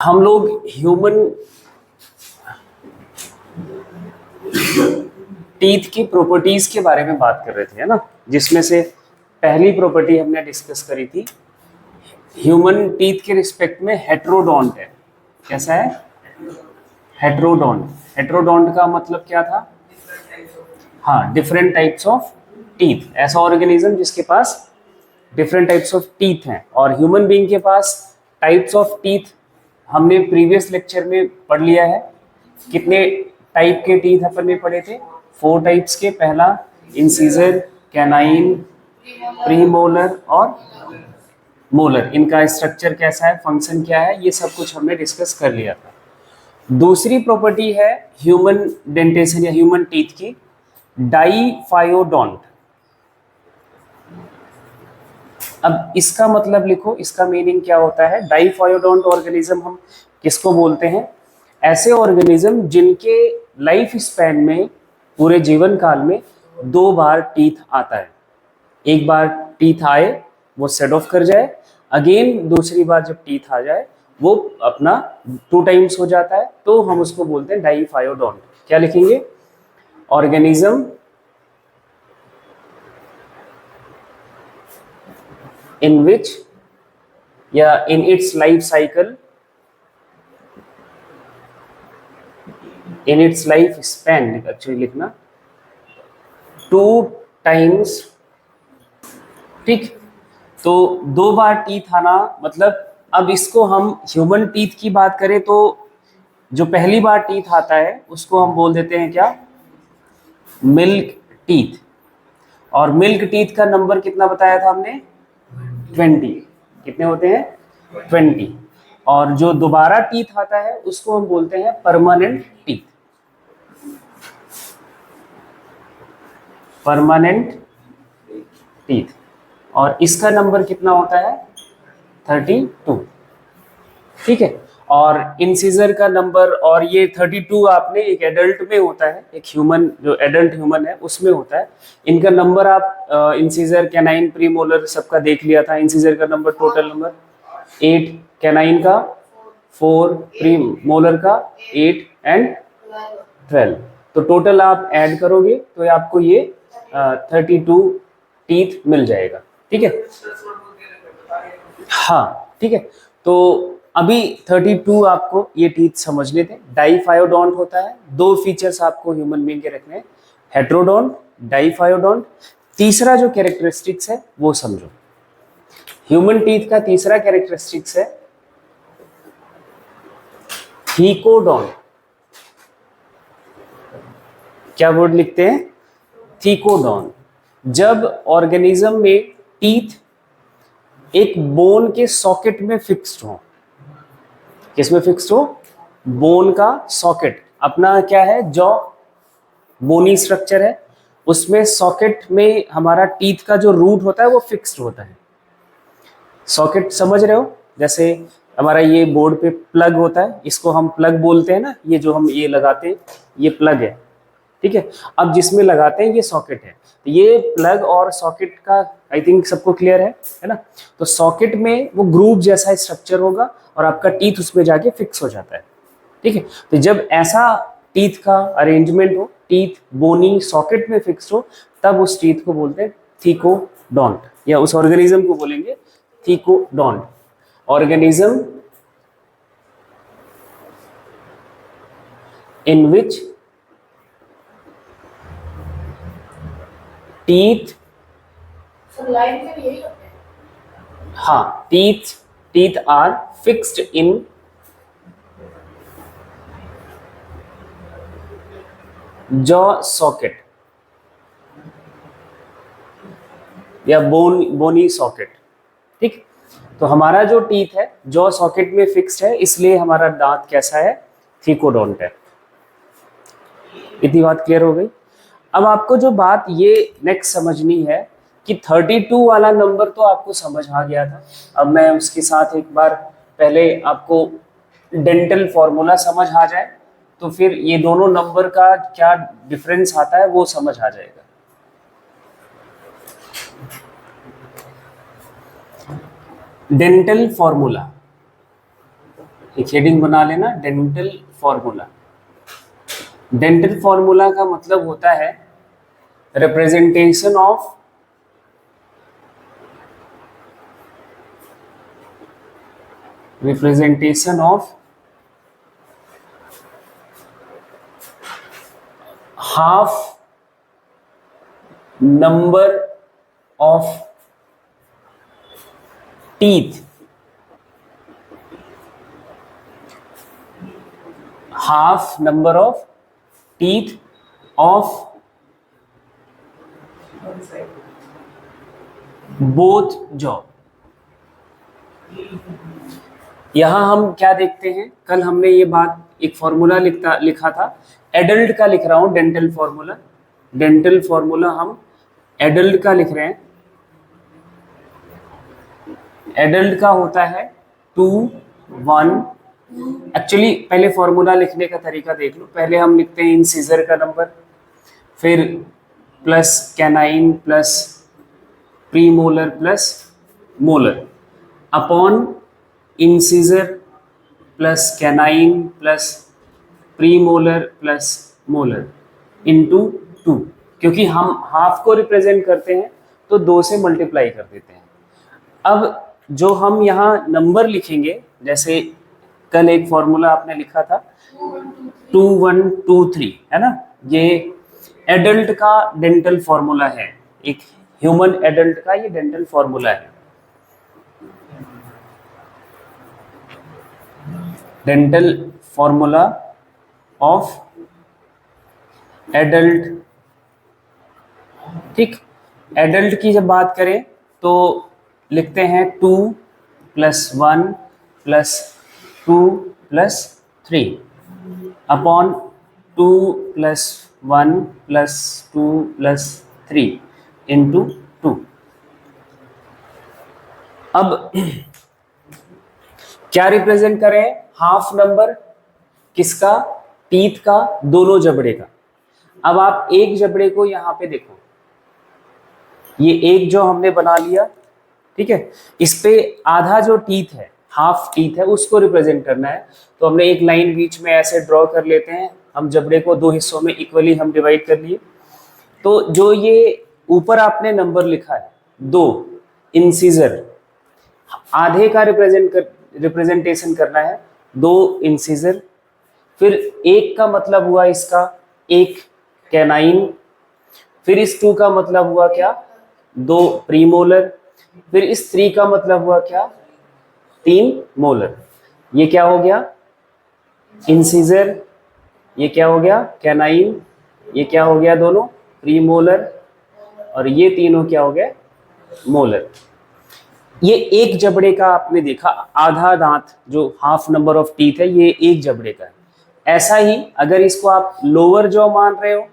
हम लोग human teeth की प्रॉपर्टीज के बारे में बात कर रहे थे, है ना, जिसमें से पहली प्रॉपर्टी हमने डिस्कस करी थी ह्यूमन टीथ के रिस्पेक्ट में हेट्रोडोंट है। कैसा है? हेट्रोडोंट। हेट्रोडोंट का मतलब क्या था? हाँ, डिफरेंट टाइप्स ऑफ टीथ, ऐसा ऑर्गेनिज्म जिसके पास डिफरेंट टाइप्स ऑफ टीथ हैं। और ह्यूमन बीइंग के पास टाइप्स ऑफ टीथ हमने प्रीवियस लेक्चर में पढ़ लिया है। कितने टाइप के टीथ अपन ने पढ़े थे? 4 टाइप्स के। पहला इंसीजर, कैनाइन, प्रीमोलर और मोलर। इनका स्ट्रक्चर कैसा है, फंक्शन क्या है, ये सब कुछ हमने डिस्कस कर लिया था। दूसरी प्रॉपर्टी है ह्यूमन डेंटेशन या ह्यूमन टीथ की, डाईफायोडोंट। अब इसका मतलब लिखो, इसका मीनिंग क्या होता है? डाईफायोडोंट ऑर्गेनिज्म हम किसको बोलते हैं? ऐसे ऑर्गेनिज्म जिनके लाइफ स्पैन में, पूरे जीवन काल में 2 बार टीथ आता है। एक बार टीथ आए वो सेट ऑफ कर जाए, अगेन दूसरी बार जब टीथ आ जाए वो अपना 2 टाइम्स हो जाता है, तो हम उसको बोलते हैं डाईफायोडोंट। क्या लिखेंगे? ऑर्गेनिज्म in which या in its life cycle, in its life span actually लिखना 2 टाइम्स। ठीक, तो 2 बार टीथ आना मतलब, अब इसको हम ह्यूमन टीथ की बात करें तो जो पहली बार टीथ आता है उसको हम बोल देते हैं क्या? Milk teeth. और मिल्क टीथ का नंबर कितना बताया था हमने? 20। कितने होते हैं? 20। और जो दोबारा टीथ आता है उसको हम बोलते हैं परमानेंट टीथ। Permanent teeth. और इसका नंबर कितना होता है? 32। ठीक है। और इंसिजर का नंबर, और ये 32 आपने एक एडल्ट में होता है, एक ह्यूमन जो एडल्ट ह्यूमन है उसमें होता है। इनका नंबर आप इंसिजर, कैनाइन, प्रीमोलर सबका देख लिया था। इंसिजर का नंबर, टोटल नंबर 8, कैनाइन का 4, प्रीमोलर का 8 एंड 12। तो टोटल आप ऐड करोगे तो आपको ये 32 टीथ मिल जाएगा। ठीक है, हाँ ठीक है। तो अभी 32 आपको ये टीथ समझने थे। डाईफायोडोंट होता है, 2 फीचर्स आपको ह्यूमन बीइंग के रखने हैं, हेट्रोडोंट, डाईफायोडोंट। तीसरा जो कैरेक्टरिस्टिक्स है वो समझो। ह्यूमन टीथ का तीसरा कैरेक्टरिस्टिक्स है थीकोडोंट। क्या वर्ड लिखते हैं? थीकोडोंट। जब ऑर्गेनिज्म में टीथ एक बोन के सॉकेट में फिक्स्ड हो। किसमें फिक्स्ड हो? बोन का सॉकेट। अपना क्या है? जॉ बोनी स्ट्रक्चर है, उसमें सॉकेट में हमारा टीथ का जो रूट होता है वो फिक्स्ड होता है। सॉकेट समझ रहे हो? जैसे हमारा ये बोर्ड पे प्लग होता है, इसको हम प्लग बोलते हैं ना, ये जो हम ये लगाते हैं ये प्लग है। ठीक है, अब जिसमें लगाते हैं ये सॉकेट है। तो ये प्लग और सॉकेट का आई थिंक सबको क्लियर है ना? तो सॉकेट में वो ग्रूव जैसा स्ट्रक्चर होगा और आपका टीथ उसमें जाके फिक्स हो जाता है। ठीक है, तो जब ऐसा टीथ का अरेंजमेंट हो, टीथ बोनी सॉकेट में फिक्स हो, तब उस टीथ को बोलते हैं थीकोडोंट, या उस ऑर्गेनिज्म को बोलेंगे thecodont. Organism in which teeth, हाँ, teeth are fixed in jaw socket या बोनी सॉकेट। ठीक, तो हमारा जो टीथ है जॉ सॉकेट में फिक्स्ड है, इसलिए हमारा दांत कैसा है? थीकोडोंट है। इतनी बात क्लियर हो गई। अब आपको जो बात ये नेक्स्ट समझनी है कि 32 वाला नंबर तो आपको समझ आ गया था। अब मैं उसके साथ एक बार पहले आपको डेंटल फॉर्मूला समझ आ जाए तो फिर ये दोनों नंबर का क्या डिफरेंस आता है वो समझ आ जाएगा। डेंटल फॉर्मूला, एक हेडिंग बना लेना, डेंटल फॉर्मूला। डेंटल फॉर्मूला का मतलब होता है representation of half number of teeth, half number of teeth of both jaw. यहां हम क्या देखते हैं, कल हमने ये बात एक फॉर्मूला लिखा था, एडल्ट का लिख रहा हूं डेंटल फॉर्मूला। डेंटल फॉर्मूला हम एडल्ट का लिख रहे हैं। एडल्ट का होता है 2 1। एक्चुअली पहले फॉर्मूला लिखने का तरीका देख लो। पहले हम लिखते हैं इंसीजर का नंबर, फिर plus canine plus premolar plus molar upon incisor plus canine plus premolar plus molar into 2। क्योंकि हम हाफ को रिप्रेजेंट करते हैं तो 2 से मल्टीप्लाई कर देते हैं। अब जो हम यहाँ नंबर लिखेंगे, जैसे कल एक फॉर्मूला आपने लिखा था 2 1 2 3, है ना, ये एडल्ट का डेंटल फॉर्मूला है। एक ह्यूमन एडल्ट का ये डेंटल फॉर्मूला है। Dental formula of adult. ठीक, एडल्ट की जब बात करें तो लिखते हैं 2 + 1 + 2 + 3 अपॉन 2 + 1 + 2 + 3 इंटू 2। अब क्या रिप्रेजेंट करें, हाफ नंबर किसका, टीथ का, दोनों जबड़े का। अब आप एक जबड़े को यहां पे देखो, ये एक जो हमने बना लिया, ठीक है, इस पे आधा जो टीथ है, हाफ टीथ है, उसको रिप्रेजेंट करना है। तो हमने एक लाइन बीच में ऐसे ड्रॉ कर लेते हैं। हम जबड़े को 2 हिस्सों में इक्वली हम डिवाइड कर लिए। तो जो ये ऊपर आपने नंबर लिखा है 2, इंसीजर, आधे का रिप्रेजेंटेशन करना है, 2 इंसीजर। फिर 1 का मतलब हुआ इसका 1 कैनाइन। फिर इस 2 का मतलब हुआ क्या, 2 प्रीमोलर। फिर इस 3 का मतलब हुआ क्या, 3 मोलर। ये क्या हो गया, इंसीजर। ये क्या हो गया, कैनाइन। ये क्या हो गया, दोनों प्रीमोलर। और ये तीनों क्या हो गए, मोलर। ये एक जबड़े का आपने देखा, आधा दांत जो हाफ नंबर ऑफ टीथ है, ये एक जबड़े का है। ऐसा ही अगर इसको आप लोअर जॉ मान रहे हो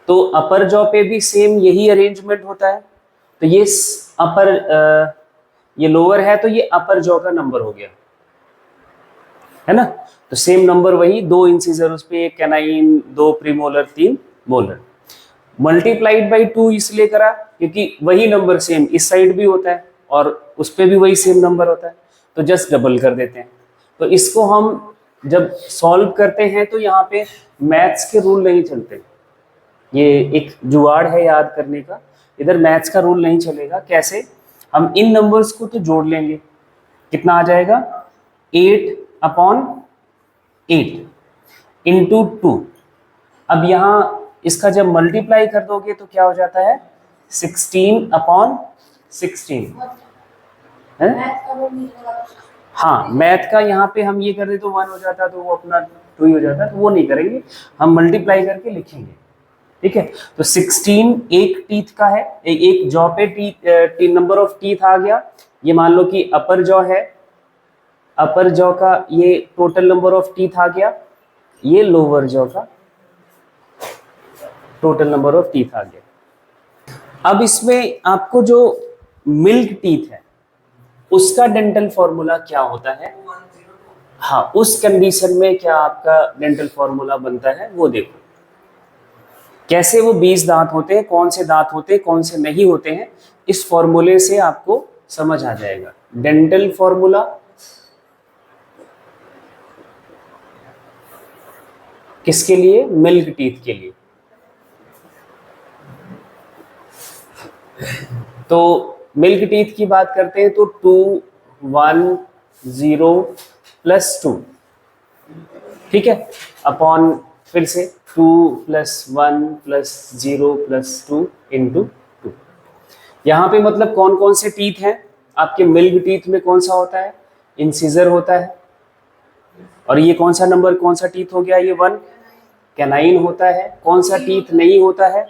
तो अपर जॉ पे भी सेम यही अरेंजमेंट होता है। तो ये अपर, ये लोअर है तो ये अपर जॉ का नंबर हो गया, है ना। तो सेम नंबर वही, 2 इंसीजर उस पे, 1 canine, 2 premolar, 3 molar. Multiplied by 2 इसलिए करा क्योंकि वही नंबर सेम इस साइड भी होता है और उस पे भी वही सेम नंबर होता है, तो जस्ट डबल कर देते हैं। तो इसको हम जब सॉल्व करते हैं तो यहाँ पे मैथ्स के रूल नहीं चलते। ये एक जुगाड़ है याद करने का, इधर मैथ्स का रूल नहीं चलेगा। कैसे, हम इन नंबर्स को तो जोड़ लेंगे, कितना आ जाएगा, 8/8 इंटू 2। अब यहाँ इसका जब मल्टीप्लाई कर दोगे तो क्या हो जाता है, 16/16 है। हाँ, मैथ का यहाँ पे हम ये कर दे तो 1 हो जाता, तो वो अपना 2 ही हो जाता, तो वो नहीं करेंगे, हम मल्टीप्लाई करके लिखेंगे। ठीक है, तो 16 एक टीथ का है, एक जॉ पे टीथ, नंबर ऑफ टीथ आ गया। ये मान लो कि अपर जॉ है, अपर जॉ का ये टोटल नंबर ऑफ टीथ आ गया, ये लोअर जॉ का टोटल नंबर ऑफ टीथ आ गया। अब इसमें आपको जो मिल्क टीथ है उसका डेंटल फॉर्मूला क्या होता है, हाँ, उस कंडीशन में क्या आपका डेंटल फॉर्मूला बनता है वो देखो। कैसे वो 20 दांत होते हैं, कौन से दांत होते हैं, कौन से नहीं होते हैं, इस फॉर्मूले से आपको समझ आ जाएगा। डेंटल फॉर्मूला किसके लिए? मिल्क टीथ के लिए। तो मिल्क टीथ की बात करते हैं तो 2 1 0 प्लस 2, ठीक है, अपॉन फिर से 2 प्लस 1 प्लस 0 प्लस 2 इंटू 2। यहाँ पे मतलब कौन कौन से टीथ हैं आपके मिल्क टीथ में? कौन सा होता है? इंसिजर होता है। और ये कौन सा नंबर, कौन सा टीथ हो गया? ये 1 कैनाइन होता है। कौन सा टीथ नहीं होता है?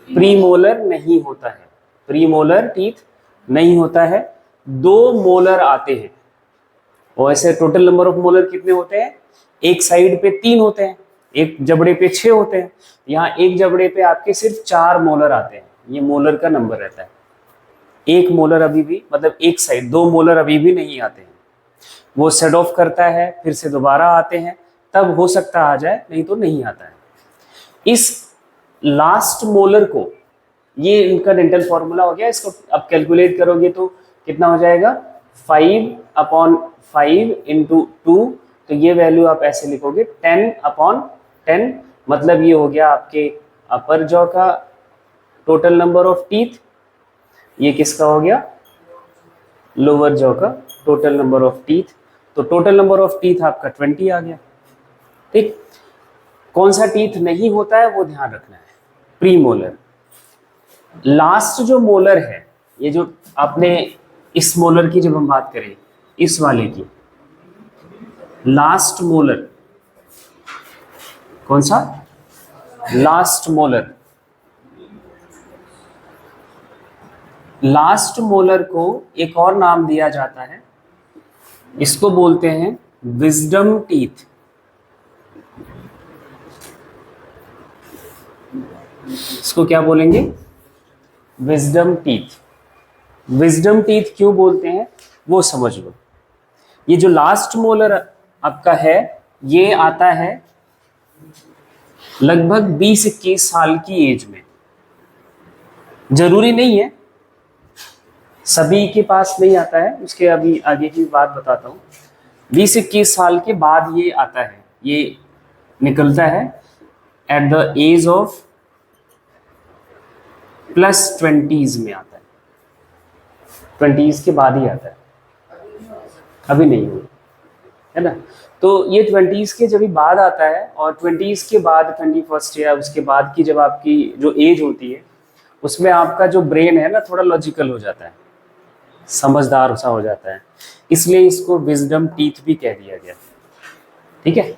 प्रीमोलर नहीं होता है, प्रीमोलर टीथ नहीं होता है। 2 मोलर आते हैं। और ऐसे टोटल नंबर ऑफ मोलर कितने होते हैं? एक साइड पे 3 होते हैं, एक जबड़े पे 6 होते हैं। यहाँ एक जबड़े पे आपके सिर्फ 4 मोलर आते हैं। ये मोलर का नंबर रहता है। एक मोलर अभी भी, मतलब एक साइड 2 मोलर अभी भी नहीं आते हैं। वो सेड ऑफ करता है, फिर से दोबारा आते हैं, तब हो सकता आ जाए, नहीं तो नहीं आता है। इस लास्ट मोलर को, ये इनका डेंटल फॉर्मूला हो गया। इसको अब कैलकुलेट करोगे तो कितना हो जाएगा? 5/5 इंटू 2। तो ये वैल्यू आप ऐसे लिखोगे 10/10, मतलब ये हो गया आपके अपर जॉ का टोटल नंबर ऑफ टीथ। ये किसका हो गया? लोअर जॉ का टोटल नंबर ऑफ टीथ। तो टोटल नंबर ऑफ टीथ आपका 20 आ गया। ठीक, कौन सा टीथ नहीं होता है वो ध्यान रखना है, प्रीमोलर। लास्ट जो मोलर है, ये जो आपने इस मोलर की जब हम बात करें, इस वाले की लास्ट मोलर, कौन सा? Last molar. लास्ट मोलर को एक और नाम दिया जाता है, इसको बोलते हैं विजडम टीथ। इसको क्या बोलेंगे? Wisdom teeth. विजडम टीथ क्यों बोलते हैं वो समझ लो। ये जो लास्ट मोलर आपका है, ये आता है लगभग 20-21 साल की एज में। जरूरी नहीं है सभी के पास नहीं आता है, उसके अभी आगे की बात बताता हूँ। 20-21 साल के बाद ये आता है, ये निकलता है at the age of +20s में आता है। 20s के बाद ही आता है, अभी नहीं हुआ है ना। तो ये 20s के जब बाद आता है, और 20s के बाद 21st या उसके बाद की जब आपकी जो एज होती है, उसमें आपका जो ब्रेन है ना थोड़ा लॉजिकल हो जाता है, समझदार सा हो जाता है, इसलिए इसको विजडम टीथ भी कह दिया गया। ठीक है,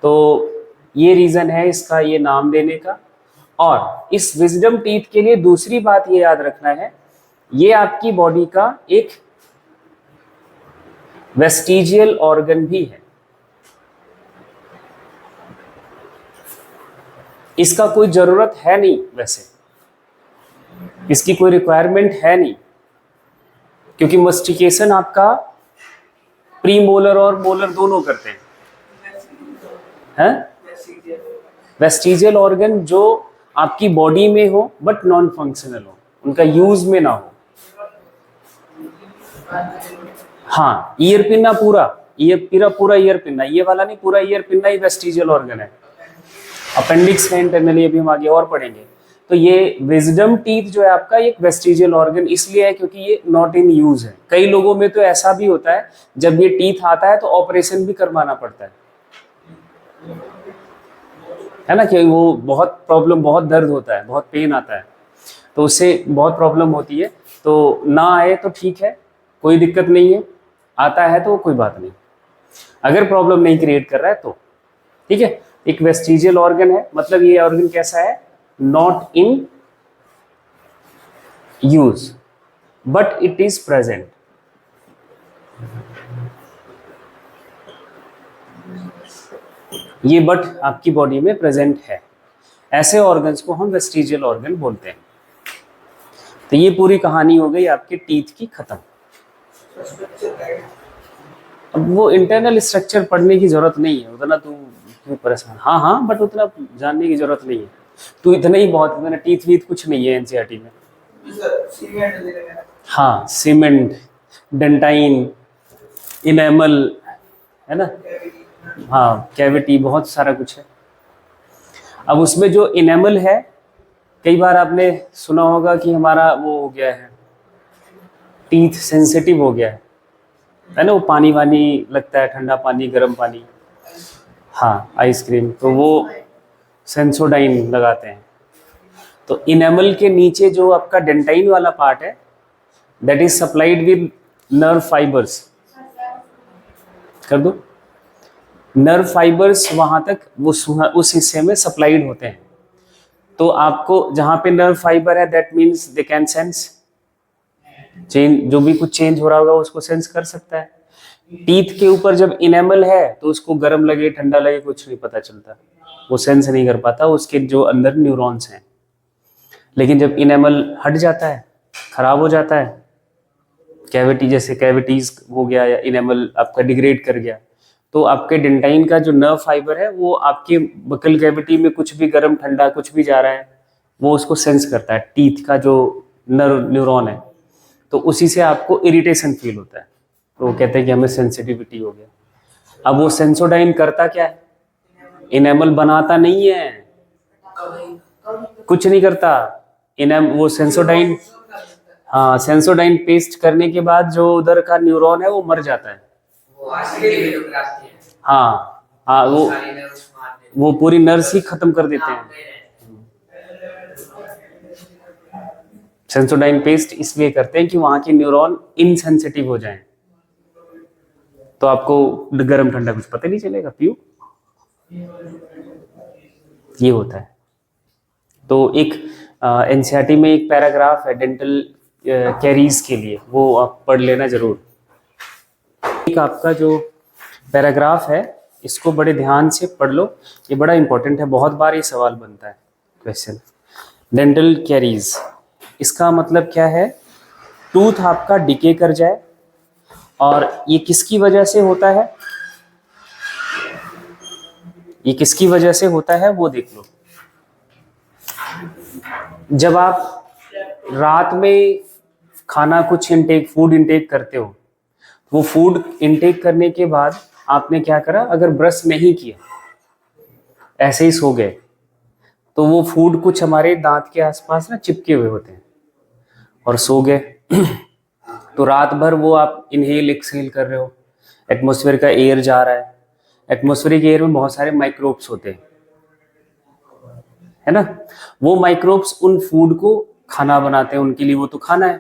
तो ये रीज़न है इसका ये नाम देने का। और इस विजडम टीथ के लिए दूसरी बात ये याद रखना है, ये आपकी बॉडी का एक वेस्टिजियल ऑर्गन भी है। इसका कोई जरूरत है नहीं, वैसे इसकी कोई रिक्वायरमेंट है नहीं, क्योंकि मस्टिकेशन आपका प्रीमोलर और मोलर दोनों करते हैं। वेस्टिजियल ऑर्गन जो आपकी बॉडी में हो बट नॉन फंक्शनल हो, उनका यूज में ना हो। हाँ, ईयर पिन्ना पूरा ईयर पिन्ना, ये वाला नहीं, पूरा ईयर पिन्ना ही वेस्टिजियल ऑर्गन है। अपेंडिक्स में इंटरनली अभी हम आगे और पढ़ेंगे। तो ये विजडम टीथ जो है आपका एक वेस्टिजियल ऑर्गन इसलिए है क्योंकि ये नॉट इन यूज है। कई लोगों में तो ऐसा भी होता है, जब ये टीथ आता है तो ऑपरेशन भी करवाना पड़ता है ना, कि वो बहुत प्रॉब्लम, बहुत दर्द होता है, बहुत पेन आता है, तो उससे बहुत प्रॉब्लम होती है। तो ना आए तो ठीक है, कोई दिक्कत नहीं है, आता है तो कोई बात नहीं, अगर प्रॉब्लम नहीं क्रिएट कर रहा है तो ठीक है। एक वेस्टिजियल ऑर्गन है, मतलब ये ऑर्गन कैसा है? Not in use but it is present. ये बट आपकी बॉडी में प्रेजेंट है, ऐसे ऑर्गन्स को हम वेस्टिजियल ऑर्गन बोलते हैं। तो ये पूरी कहानी हो गई आपके टीथ की खत्म। अब वो इंटरनल स्ट्रक्चर पढ़ने की जरूरत नहीं है, उतना तू परेशान, हाँ बट उतना जानने की जरूरत नहीं है, तू इतना ही बहुत, मैंने टीथ वीथ कुछ नहीं है एनसीईआरटी में। हाँ, सीमेंट, डेंटाइन, इनेमल है ना, हाँ कैविटी, बहुत सारा कुछ है। अब उसमें जो इनेमल है, कई बार आपने सुना होगा कि हमारा वो हो गया है, टीथ सेंसिटिव हो गया है ना, वो पानी वानी लगता है, ठंडा पानी गर्म पानी, हाँ आइसक्रीम, तो वो सेंसोडाइन लगाते हैं। तो इनेमल के नीचे जो आपका डेंटाइन वाला पार्ट है, that is supplied with nerve fibres. कर दो, नर्व फाइबर्स वहां तक उस हिस्से में सप्लाइड होते हैं। तो आपको जहां पे नर्व फाइबर है, that means they can sense change, जो भी कुछ चेंज हो रहा होगा उसको सेंस कर सकता है। टीथ के ऊपर जब इनेमल है तो उसको गर्म लगे ठंडा लगे कुछ नहीं पता चलता, वो सेंस नहीं कर पाता, उसके जो अंदर न्यूरॉन्स हैं। लेकिन जब इनेमल हट जाता है, खराब हो जाता है, कैविटी जैसे कैविटीज हो गया या इनेमल आपका डिग्रेड कर गया, तो आपके डेंटाइन का जो नर्व फाइबर है वो आपके बकल कैविटी में कुछ भी गर्म ठंडा कुछ भी जा रहा है, वो उसको सेंस करता है, टीथ का जो नर्व न्यूरॉन है। तो उसी से आपको इरिटेशन फील होता है, तो वो कहते हैं कि हमें सेंसिटिविटी हो गया। अब वो सेंसोडाइन करता क्या है? इनेमल बनाता नहीं है, कुछ नहीं करता। वो सेंसोडाइन, हाँ सेंसोडाइन पेस्ट करने के बाद जो उधर का न्यूरॉन है वो मर जाता है। हाँ हाँ, वो पूरी नर्स ही खत्म कर देते हैं। सेंसोडाइन पेस्ट इसलिए करते हैं कि वहां के न्यूरॉन इनसेंसिटिव हो जाएं, तो आपको गर्म ठंडा कुछ पता नहीं चलेगा, पियो, ये होता है। तो एक एनसीईआरटी में एक पैराग्राफ है डेंटल कैरीज के लिए, वो आप पढ़ लेना जरूर। एक आपका जो पैराग्राफ है इसको बड़े ध्यान से पढ़ लो, ये बड़ा इंपॉर्टेंट है, बहुत बार ये सवाल बनता है क्वेश्चन। डेंटल कैरीज, इसका मतलब क्या है? टूथ आपका डिके कर जाए, और ये किसकी वजह से होता है? ये किसकी वजह से होता है वो देख लो। जब आप रात में खाना कुछ फूड इंटेक करते हो, वो फूड इंटेक करने के बाद आपने क्या करा, अगर ब्रश नहीं किया, ऐसे ही सो गए, तो वो फूड कुछ हमारे दांत के आसपास ना चिपके हुए होते हैं, और सो गए तो रात भर वो आप इनहेल एक्सहेल कर रहे हो, एटमॉस्फेयर का एयर जा रहा है, एटमॉस्फेरिक एयर में बहुत सारे माइक्रोब्स होते हैं, है ना। वो माइक्रोब्स उन फूड को खाना बनाते हैं, उनके लिए वो तो खाना है,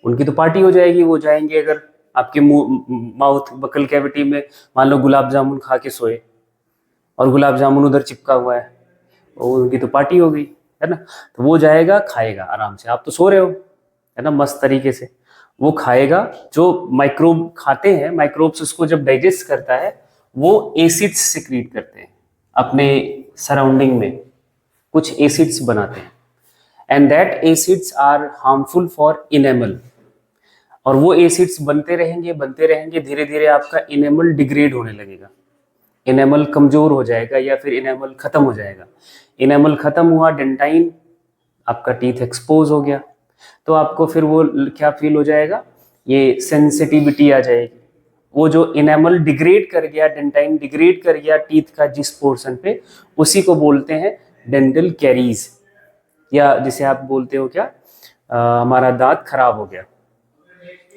उनकी तो पार्टी हो जाएगी। वो जाएंगे अगर आपके माउथ बकल कैविटी में, मान लो गुलाब जामुन खा के सोए और गुलाब जामुन उधर चिपका हुआ है, उनकी तो पार्टी हो गई, है ना। तो वो जाएगा खाएगा आराम से, आप तो सो रहे हो, है ना, मस्त तरीके से वो खाएगा। जो माइक्रोब खाते हैं, माइक्रोब्स उसको जब डाइजेस्ट करता है, वो एसिड्स सिक्रीट करते हैं अपने सराउंडिंग में, कुछ एसिड्स बनाते हैं, and that acids are harmful for enamel. और वो एसिड्स बनते रहेंगे, धीरे धीरे आपका इनेमल डिग्रेड होने लगेगा, इनेमल कमजोर हो जाएगा या फिर इनेमल खत्म हो जाएगा। इनेमल खत्म हुआ, डेंटाइन आपका टीथ एक्सपोज हो गया, तो आपको फिर वो क्या फील हो जाएगा, ये सेंसिटिविटी आ जाएगी। वो जो इनेमल डिग्रेड कर गया, डेंटाइन डिग्रेड कर गया टीथ का जिस पोर्शन पे, उसी को बोलते हैं डेंटल कैरीज, या जिसे आप बोलते हो क्या, हमारा दांत खराब हो गया,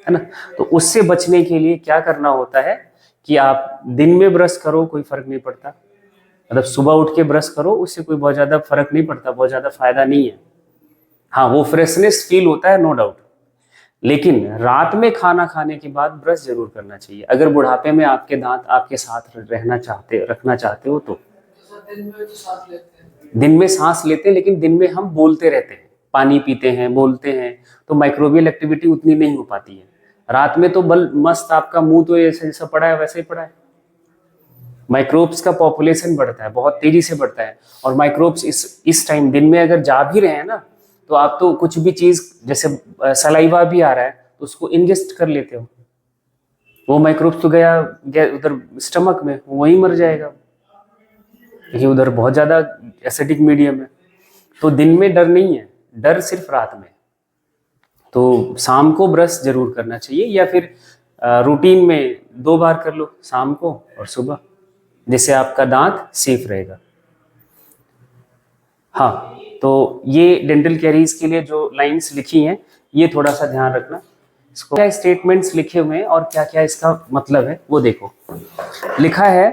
है ना। तो उससे बचने के लिए क्या करना होता है कि आप दिन में ब्रश करो, कोई फर्क नहीं पड़ता, मतलब सुबह उठ के ब्रश करो, उससे कोई बहुत ज्यादा फर्क नहीं पड़ता, बहुत ज्यादा फायदा नहीं है। हाँ, वो फ्रेशनेस फील होता है, नो डाउट, लेकिन रात में खाना खाने के बाद ब्रश जरूर करना चाहिए, अगर बुढ़ापे में आपके दांत आपके साथ रखना चाहते हो तो। दिन में सांस लेते हैं, लेकिन दिन में हम बोलते रहते हैं, पानी पीते हैं, बोलते हैं, तो माइक्रोबियल एक्टिविटी उतनी नहीं हो पाती है। रात में तो बल मस्त आपका मुंह तो जैसा पड़ा है वैसे ही पड़ा है। माइक्रोब्स का पॉपुलेशन बढ़ता है, बहुत तेजी से बढ़ता है, और माइक्रोब्स इस टाइम दिन में अगर जा भी रहे हैं ना, तो आप तो कुछ भी चीज जैसे सलाइवा भी आ रहा है तो उसको इंजेस्ट कर लेते हो, वो माइक्रोब्स तो गया उधर स्टमक में, वहीं मर जाएगा, क्योंकि उधर बहुत ज्यादा एसिडिक मीडियम है। तो दिन में डर नहीं है, डर सिर्फ रात में। तो शाम को ब्रश जरूर करना चाहिए, या फिर रूटीन में 2 बार कर लो, शाम को और सुबह, जिससे आपका दांत सेफ रहेगा। हाँ, तो ये डेंटल कैरीज के लिए जो लाइंस लिखी हैं ये थोड़ा सा ध्यान रखना, इसको क्या स्टेटमेंट्स लिखे हुए हैं और क्या क्या इसका मतलब है वो देखो। लिखा है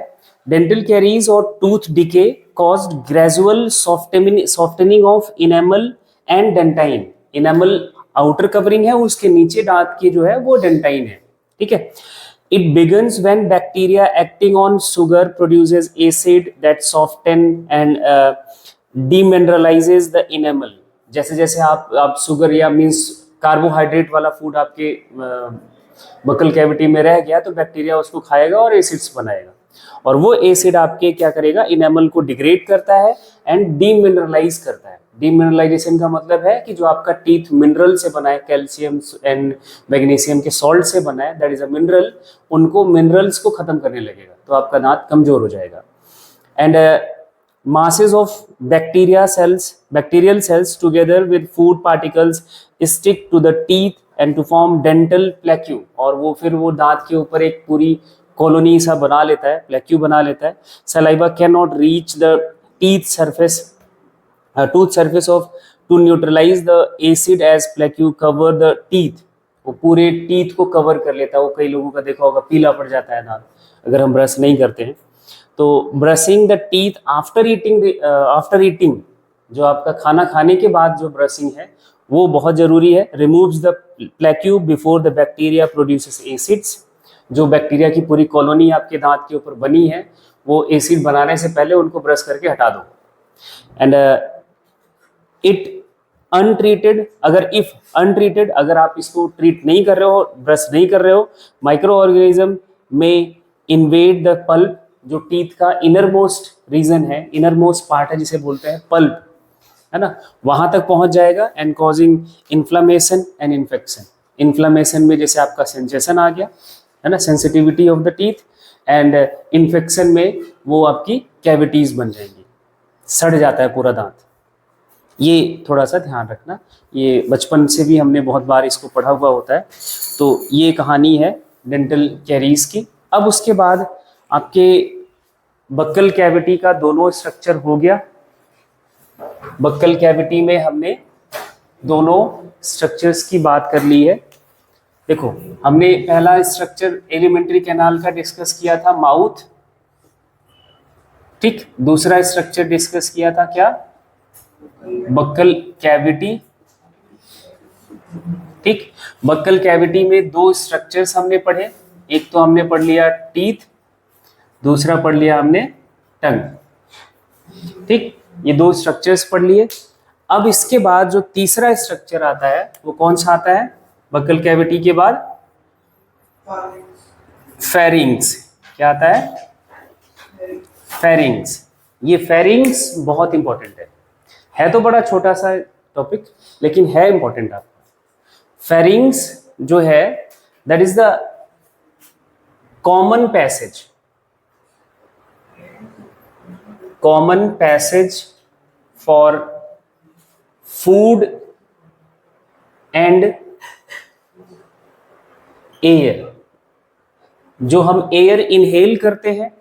डेंटल कैरीज और tooth decay caused gradual softening of enamel and dentine. Enamel outer covering है, उसके नीचे दांत की जो है वो डेंटाइन है, ठीक है। It begins when bacteria acting on sugar produces acid that soften and demineralizes the enamel। जैसे जैसे आप शुगर या मीन्स कार्बोहाइड्रेट वाला फूड आपके बकल कैविटी में रह गया तो बैक्टीरिया उसको खाएगा और एसिड्स बनाएगा, और वो एसिड आपके क्या करेगा, इनेमल को डिग्रेड करता है एंड डीमिनरलाइज करता है। डीमिनरलाइजेशन का मतलब है कि जो आपका टीथ मिनरल से बना है, कैल्शियम एंड मैग्नीशियम के सॉल्ट से बना है, दैट इज अ मिनरल, उनको मिनरल्स को खत्म करने लगेगा तो आपका दांत कमजोर हो जाएगा। And masses of bacterial cells together with food particles stick to the teeth and to form dental plaque, और वो फिर वो दांत के ऊपर एक पूरी कॉलोनी सा बना लेता है, प्लेक्यू बना लेता है। saliva cannot reach the tooth surface of to neutralize the acid as plaque cover the teeth। वो पूरे टीथ को कवर कर लेता है। वो कई लोगों का देखा होगा पीला पड़ जाता है दांत अगर हम ब्रश नहीं करते हैं। तो brushing the teeth after eating, जो आपका खाना खाने के बाद जो ब्रशिंग है वो बहुत जरूरी है। Removes the plaque before the bacteria produces acids. जो बैक्टीरिया की पूरी कॉलोनी आपके दांत के ऊपर बनी है वो एसिड बनाने से पहले उनको ब्रश करके हटा दो। एंड इट अनट्रीटेड, अगर आप इसको ट्रीट नहीं कर रहे हो, ब्रश नहीं कर रहे हो, माइक्रो ऑर्गेनिज्म में इन्वेड द पल्प, जो टीथ का इनर मोस्ट रीजन है, इनर मोस्ट पार्ट है जिसे बोलते हैं पल्प, है ना, वहां तक पहुंच जाएगा and causing inflammation and infection. Inflammation में जैसे आपका सेंसेशन आ गया, है ना, sensitivity of the teeth, and infection में वो आपकी कैविटीज बन जाएंगी, सड़ जाता है पूरा दांत। ये थोड़ा सा ध्यान रखना, ये बचपन से भी हमने बहुत बार इसको पढ़ा हुआ होता है। तो ये कहानी है डेंटल कैरीज की। अब उसके बाद आपके बक्कल कैविटी का दोनों स्ट्रक्चर हो गया। बक्कल कैविटी में हमने दोनों स्ट्रक्चर्स की बात कर ली है। देखो, हमने पहला स्ट्रक्चर एलिमेंट्री कैनाल का डिस्कस किया था, माउथ, ठीक। दूसरा स्ट्रक्चर डिस्कस किया था क्या, बक्कल कैविटी, ठीक। बक्कल कैविटी में दो स्ट्रक्चर्स हमने पढ़े, एक तो हमने पढ़ लिया टीथ, दूसरा पढ़ लिया हमने टंग, ठीक। ये दो स्ट्रक्चर्स पढ़ लिए। अब इसके बाद जो तीसरा स्ट्रक्चर आता है वो कौन सा आता है बक्कल कैविटी के बाद, फेरिंग्स। क्या आता है, फेरिंग्स। ये फेरिंग्स बहुत इंपॉर्टेंट है तो बड़ा छोटा सा टॉपिक लेकिन है इंपॉर्टेंट आपका। फेरिंग्स जो है that is the common passage for food and air. जो हम एयर इनहेल करते हैं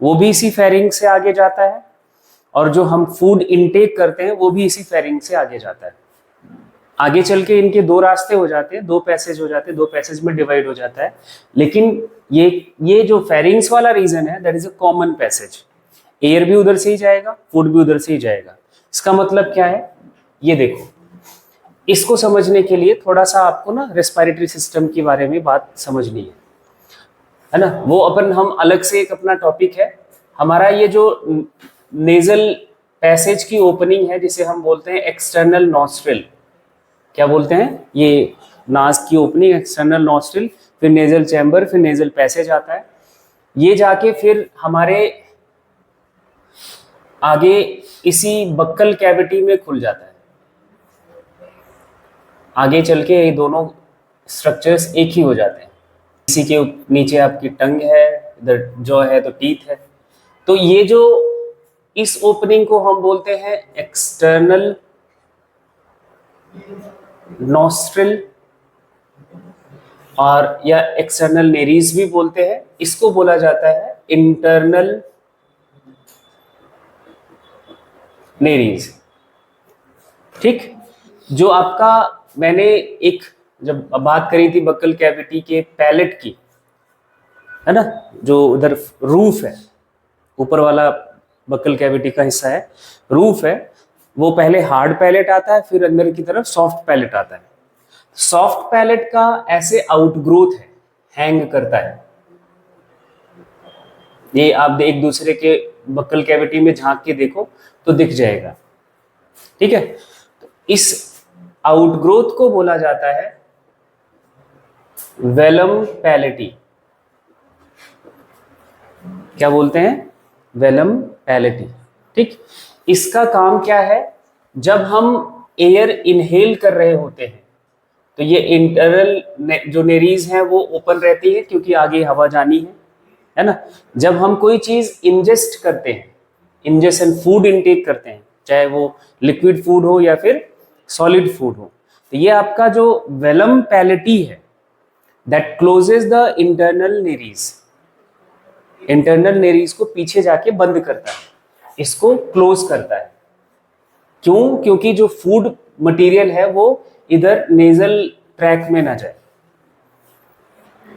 वो भी इसी फेरिंग से आगे जाता है, और जो हम फूड इनटेक करते हैं वो भी इसी फेरिंग से आगे जाता है। आगे चल के इनके दो रास्ते हो जाते हैं, दो पैसेज हो जाते हैं, दो पैसेज में डिवाइड हो जाता है। लेकिन ये जो फेरिंग्स वाला रीजन है that is a common passage. Air भी उधर से ही जाएगा, फूड भी उधर से ही जाएगा। इसका मतलब क्या है, ये देखो, इसको समझने के लिए थोड़ा सा आपको ना रेस्पिरेटरी सिस्टम के बारे में बात समझनी है ना। वो अपन हम अलग से एक अपना टॉपिक है हमारा। ये जो नेजल पैसेज की ओपनिंग है जिसे हम बोलते हैं एक्सटर्नल नॉस्ट्रिल, क्या बोलते हैं, ये नाक की ओपनिंग एक्सटर्नल नॉस्ट्रिल, फिर नेजल चैम्बर, फिर नेजल पैसेज आता है। ये जाके फिर हमारे आगे इसी बक्कल कैविटी में खुल जाता है। आगे चल के ये दोनों स्ट्रक्चर्स एक ही हो जाते हैं। इसी के नीचे आपकी टंग है, इधर जॉ है तो टीथ है। तो ये जो इस ओपनिंग को हम बोलते हैं एक्सटर्नल नॉस्ट्रिल, और या एक्सटर्नल नेरीज भी बोलते हैं। इसको बोला जाता है इंटरनल नेरीज। ठीक। जो आपका मैंने एक जब बात करी थी बक्कल कैविटी के पैलेट की, है ना, जो उधर रूफ है, ऊपर वाला बक्कल कैविटी का हिस्सा है, रूफ है, वो पहले हार्ड पैलेट आता है, फिर अंदर की तरफ सॉफ्ट पैलेट आता है। सॉफ्ट पैलेट का ऐसे आउटग्रोथ है, हैंग करता है। ये आप एक दूसरे के बक्कल कैविटी में झांक के देखो तो दिख जाएगा, ठीक है। तो इस आउटग्रोथ को बोला जाता है वेलम पैलेटी। क्या बोलते हैं? वेलम पैलेटी, ठीक। इसका काम क्या है? जब हम एयर इनहेल कर रहे होते हैं तो ये इंटरनल जो नेरीज हैं वो ओपन रहती है क्योंकि आगे हवा जानी है ना। जब हम कोई चीज इंजेस्ट करते हैं, इंजेशन फूड इनटेक करते हैं, चाहे वो लिक्विड फूड हो या फिर सॉलिड फूड हो, तो ये आपका जो वेलम पैलेटी है that closes the internal nares, internal nares को पीछे जाके बंद करता है, इसको क्लोज करता है। क्यों? क्योंकि जो फूड मटेरियल है वो इधर नेजल ट्रैक में ना जाए।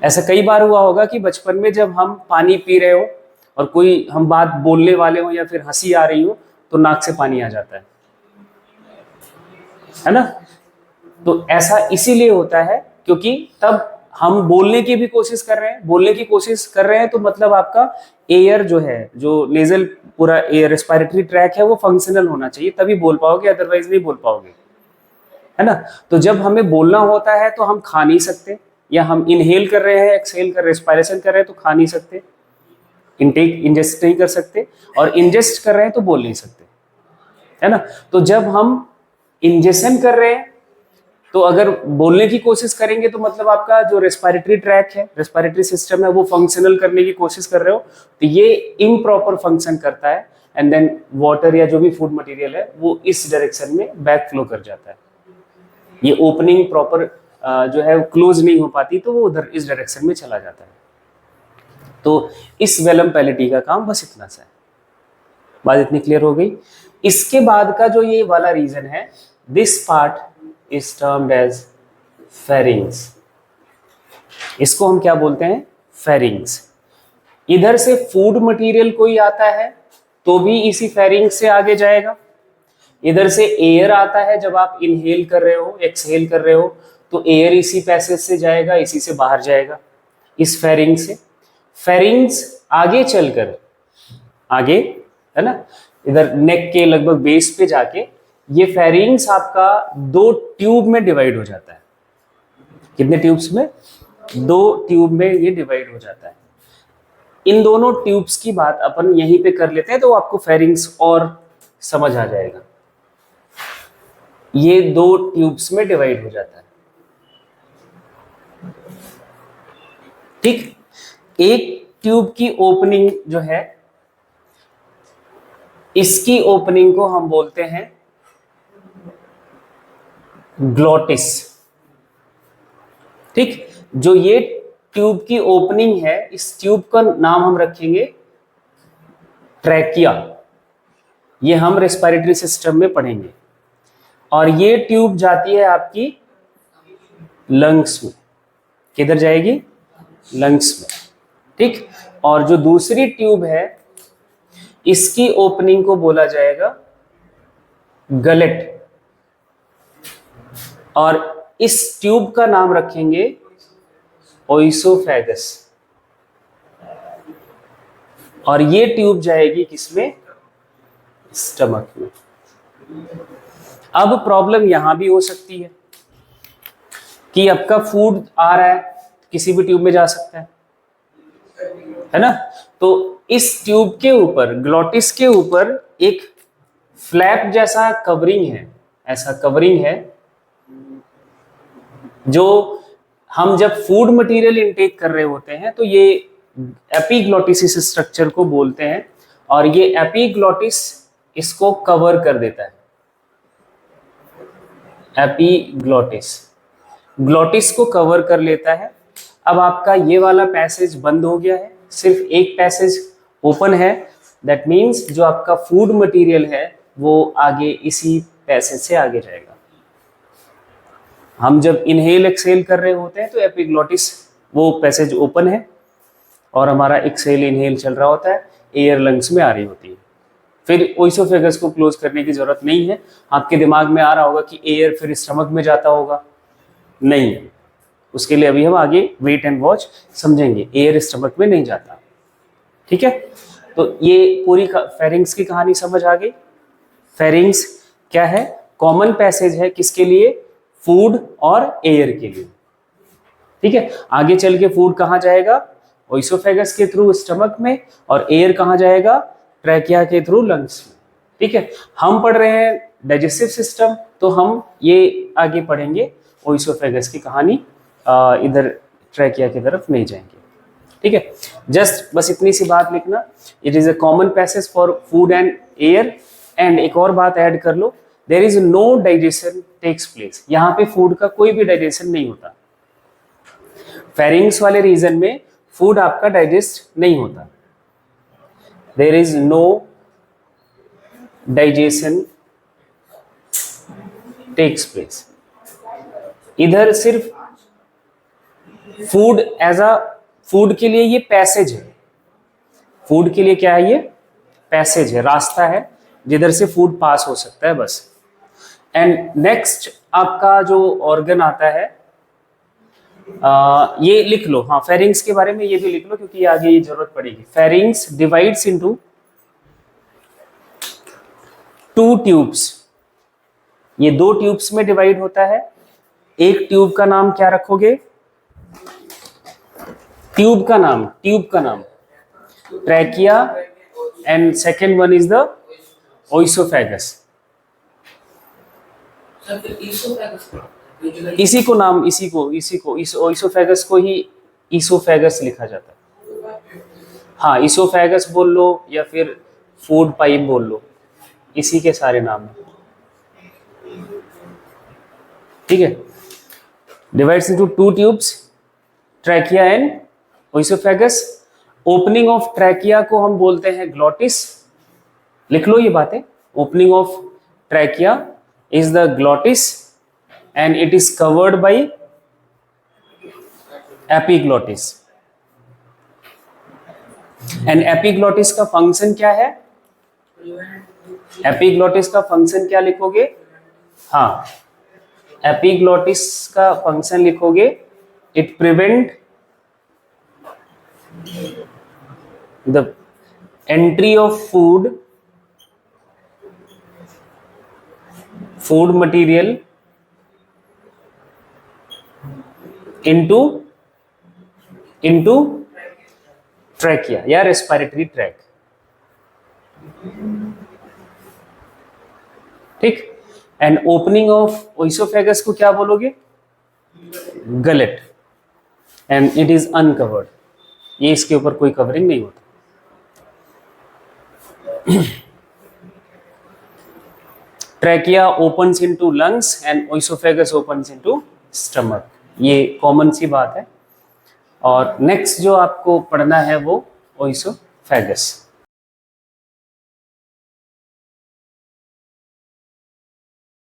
ऐसा कई बार हुआ होगा कि बचपन में जब हम पानी पी रहे हो और कोई हम बात बोलने वाले हो या फिर हंसी आ रही हो तो नाक से पानी आ जाता है ना। तो ऐसा इसीलिए होता है क्योंकि तब हम बोलने की भी कोशिश कर रहे हैं, बोलने की कोशिश कर रहे हैं तो मतलब आपका एयर जो है, जो नेजल पूरा एयर रेस्पिरेटरी ट्रैक है वो फंक्शनल होना चाहिए, तभी बोल पाओगे, अदरवाइज नहीं बोल पाओगे, है ना। तो जब हमें बोलना होता है तो हम खा नहीं सकते, या हम इनहेल कर रहे हैं, एक्सहेल कर रेस्पिरेशन कर रहे हैं तो खा नहीं सकते, इनटेक इंजेस्ट नहीं कर सकते, और इंजेस्ट कर रहे हैं तो बोल नहीं सकते, है ना। तो जब हम इंजेशन कर रहे हैं तो अगर बोलने की कोशिश करेंगे तो मतलब आपका जो रेस्पिरेटरी ट्रैक है, रेस्पिरेटरी सिस्टम है, वो फंक्शनल करने की कोशिश कर रहे हो तो ये इम्प्रॉपर फंक्शन करता है, एंड देन वाटर या जो भी फूड मटेरियल है वो इस डायरेक्शन में बैक फ्लो कर जाता है। ये ओपनिंग प्रॉपर जो है क्लोज नहीं हो पाती तो वो उधर इस डायरेक्शन में चला जाता है। तो इस वेलम पैलेटी का काम बस इतना सा है। बात इतनी क्लियर हो गई। इसके बाद का जो ये वाला रीजन है, this part is termed as pharynx. इसको हम क्या बोलते हैं? फेरिंग्स। इधर से फूड मटेरियल कोई आता है तो भी इसी फेरिंग्स से आगे जाएगा, इधर से एयर आता है जब आप इनहेल कर रहे हो, एक्सहेल कर रहे हो तो एयर इसी पैसेज से जाएगा, इसी से बाहर जाएगा, इस फेरिंग से। फेरिंग्स आगे चलकर, आगे, है ना, इधर नेक के लगभग बेस पे जाके ये फेरिंग्स आपका दो ट्यूब में डिवाइड हो जाता है। कितने ट्यूब्स में? दो ट्यूब में ये डिवाइड हो जाता है। इन दोनों ट्यूब्स की बात अपन यहीं पे कर लेते हैं तो आपको फेरिंग्स और समझ आ जाएगा। ये दो ट्यूब्स में डिवाइड हो जाता है, ठीक। एक ट्यूब की ओपनिंग जो है, इसकी ओपनिंग को हम बोलते हैं ग्लोटिस, ठीक। जो ये ट्यूब की ओपनिंग है, इस ट्यूब का नाम हम रखेंगे ट्रैकिया। ये हम रेस्पिरेटरी सिस्टम में पढ़ेंगे। और ये ट्यूब जाती है आपकी लंग्स में। किधर जाएगी? लंग्स में, ठीक। और जो दूसरी ट्यूब है इसकी ओपनिंग को बोला जाएगा गलेट, और इस ट्यूब का नाम रखेंगे ओइसोफेगस। और ये ट्यूब जाएगी किसमें? स्टमक में। अब प्रॉब्लम यहां भी हो सकती है कि आपका फूड आ रहा है, किसी भी ट्यूब में जा सकता है ना। तो इस ट्यूब के ऊपर, ग्लोटिस के ऊपर एक फ्लैप जैसा कवरिंग है, ऐसा कवरिंग है जो हम जब फूड मटेरियल इनटेक कर रहे होते हैं तो ये एपिग्लोटिस इस स्ट्रक्चर को बोलते हैं, और ये एपिग्लोटिस इसको कवर कर देता है। एपिग्लोटिस ग्लोटिस को कवर कर लेता है। अब आपका ये वाला पैसेज बंद हो गया है, सिर्फ एक पैसेज ओपन है। दैट मीन्स जो आपका फूड मटेरियल है वो आगे इसी पैसेज से आगे जाएगा। हम जब इनहेल एक्सहेल कर रहे होते हैं तो एपिग्लोटिस वो पैसेज ओपन है और हमारा एक्सहेल इनहेल चल रहा होता है, एयर लंग्स में आ रही होती है। फिर ओइसोफेगस को क्लोज करने की जरूरत नहीं है। आपके दिमाग में आ रहा होगा कि एयर फिर स्टमक में जाता होगा, नहीं, उसके लिए अभी हम आगे वेट एंड वॉच समझेंगे। एयर स्टमक में नहीं जाता, ठीक है। तो ये पूरी फेरिंग्स की कहानी समझ आ गई। फेरिंग्स क्या है? कॉमन पैसेज है किसके लिए? फूड और एयर के लिए, ठीक है। आगे चल के फूड कहाँ जाएगा? ओइसोफेगस के थ्रू स्टमक में, और एयर कहाँ जाएगा? ट्रैकिया के थ्रू लंग्स में, ठीक है। हम पढ़ रहे हैं डाइजेस्टिव सिस्टम, तो हम ये आगे पढ़ेंगे ओइसोफेगस की कहानी, इधर ट्रैकिया की तरफ नहीं जाएंगे, ठीक है। जस्ट बस इतनी सी बात लिखना, it is a common passage for food and air. And एक और बात ऐड कर लो, there is no digestion takes place. यहाँ पे फूड का कोई भी डाइजेशन नहीं होता। फेरिंग्स वाले रीजन में फूड आपका डाइजेस्ट नहीं होता। There is no digestion takes place. इधर सिर्फ फूड एज अ फूड के लिए ये पैसेज है। फूड के लिए क्या है? ये पैसेज है, रास्ता है जिधर से फूड पास हो सकता है, बस। एंड नेक्स्ट आपका जो ऑर्गन आता है, ये लिख लो, हाँ, फेरिंग्स के बारे में ये भी लिख लो क्योंकि आगे ये जरूरत पड़ेगी। Pharynx divides into 2 tubes. ये 2 ट्यूब्स में डिवाइड होता है। एक ट्यूब का नाम क्या रखोगे? ट्यूब का नाम trachea, and second one is the oesophagus. इसी को इस ओइसोफेगस को ही ईसोफेगस लिखा जाता है। हाँ, ईसोफेगस बोल लो या फिर फूड पाइप बोल लो, इसी के सारे नाम है, ठीक है। Divides into 2 tubes, trachea and oesophagus. Opening of trachea को हम बोलते हैं ग्लॉटिस। लिख लो ये बातें, opening of trachea is the glottis and it is covered by epiglottis। and epiglottis का फंक्शन क्या है? epiglottis का फंक्शन क्या लिखोगे? हाँ, epiglottis का फंक्शन लिखोगे, it prevent the entry of food material into trachea या respiratory tract, ठीक। एंड ओपनिंग ऑफ ओइसोफेगस को क्या बोलोगे? Gullet, and it is uncovered. ये इसके ऊपर कोई कवरिंग नहीं होता। Trachea opens into lungs and oesophagus opens into stomach. ये कॉमन सी बात है। और नेक्स्ट जो आपको पढ़ना है वो ओइसोफेगस।